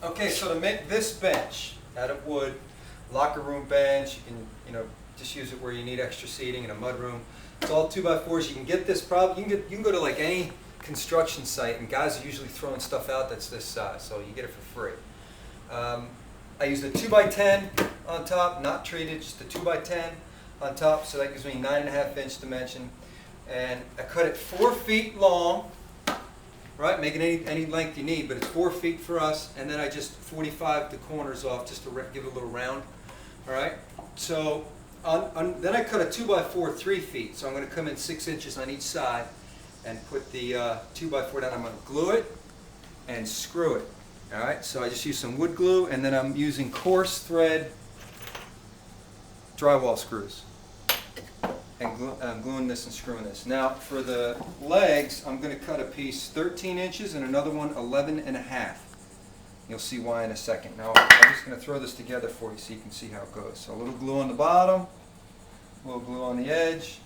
Okay, so to make this bench out of wood, locker room bench, you can, just use it where you need extra seating in a mud room. It's all 2x4s. You can get this you can go to like any construction site, and guys are usually throwing stuff out that's this size, so you get it for free. I used a 2x10 on top, not treated, just a 2x10 on top, so that gives me 9.5-inch dimension. And I cut it 4 feet long, right? Make it any length you need, but it's 4 feet for us. And then I just 45 the corners off just to give it a little round. All right. So then I cut a 2x4 3 feet. So I'm going to come in 6 inches on each side and put the 2x4 down. I'm going to glue it and screw it. All right. So I just use some wood glue, and then I'm using coarse thread drywall screws. And I'm gluing this and screwing this. Now for the legs, I'm going to cut a piece 13 inches and another one 11.5. You'll see why in a second. Now I'm just going to throw this together for you so you can see how it goes. So a little glue on the bottom, a little glue on the edge,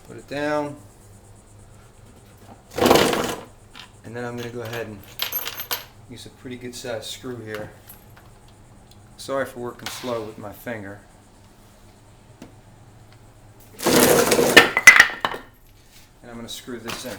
put it down, and then I'm going to go ahead and use a pretty good size screw here. Sorry for working slow with my finger. And I'm going to screw this in.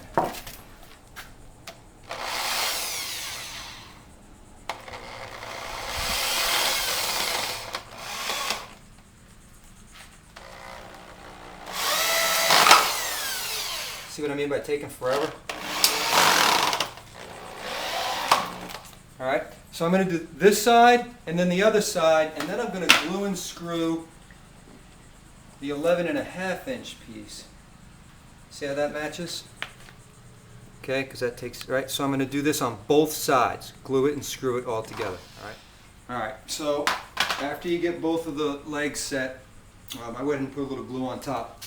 See what I mean by taking forever? Alright, so I'm going to do this side and then the other side, and then I'm going to glue and screw the 11.5-inch piece. See how that matches? Okay, because that takes, right? So I'm going to do this on both sides. Glue it and screw it all together. All right, so after you get both of the legs set, I went ahead and put a little glue on top.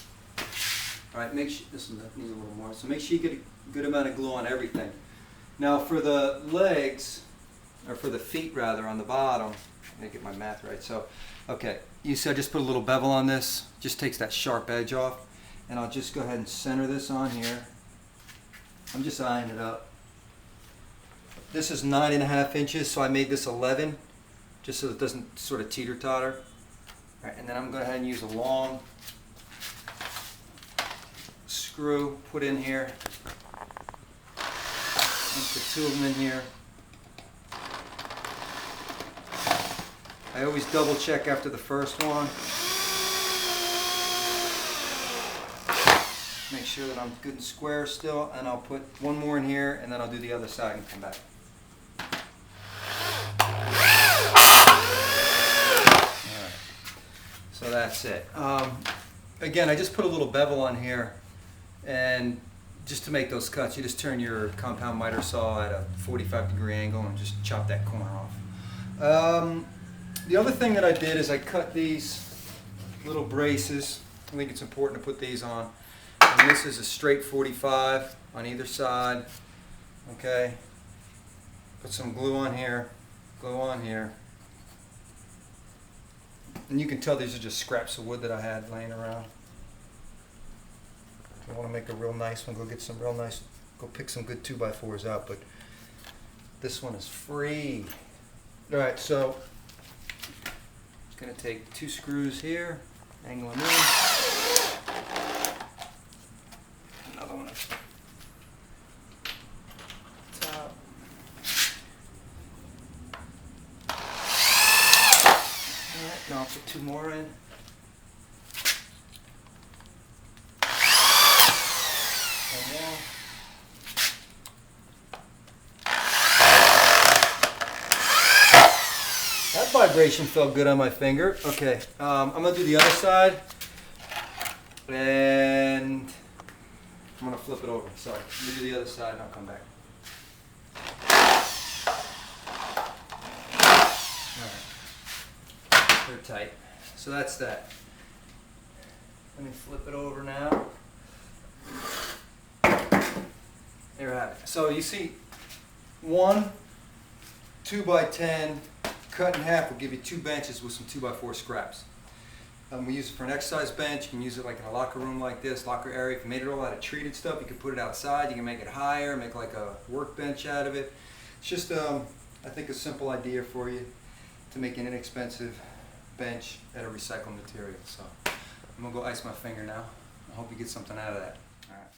All right, make sure, this one needs a little more. So make sure you get a good amount of glue on everything. Now for the legs, or for the feet rather, on the bottom, let me get my math right. So, okay, you see I just put a little bevel on this. Just takes that sharp edge off. And I'll just go ahead and center this on here. I'm just eyeing it up. This is 9.5 inches, so I made this 11, just so it doesn't sort of teeter-totter. All right, and then I'm going to go ahead and use a long screw, put in here. And put 2 of them in here. I always double check after the first one. Make sure that I'm good and square still, and I'll put one more in here, and then I'll do the other side and come back. Alright, so that's it. Again, I just put a little bevel on here, and just to make those cuts, you just turn your compound miter saw at a 45-degree angle and just chop that corner off. The other thing that I did is I cut these little braces. I think it's important to put these on. And this is a straight 45 on either side. Okay. Put some glue on here, glue on here. And you can tell these are just scraps of wood that I had laying around. If you want to make a real nice one, go get some real nice, go pick some good 2x4s out, but this one is free. Alright, so I'm going to take 2 screws here, angle them in. Another one up top. Alright, now I'll put 2 more in. And now that vibration felt good on my finger. Okay, I'm going to do the other side. And I'm going to flip it over. Sorry. Let me do the other side and I'll come back. Alright. They're tight. So that's that. Let me flip it over now. There you have it. So you see, 1 2x10 cut in half will give you 2 benches with some 2x4 scraps. We use it for an exercise bench. You can use it like in a locker room like this, locker area. If you made it all out of treated stuff, you can put it outside. You can make it higher, make like a workbench out of it. It's just, I think, a simple idea for you to make an inexpensive bench out of recycled material. So I'm gonna go ice my finger now. I hope you get something out of that. All right.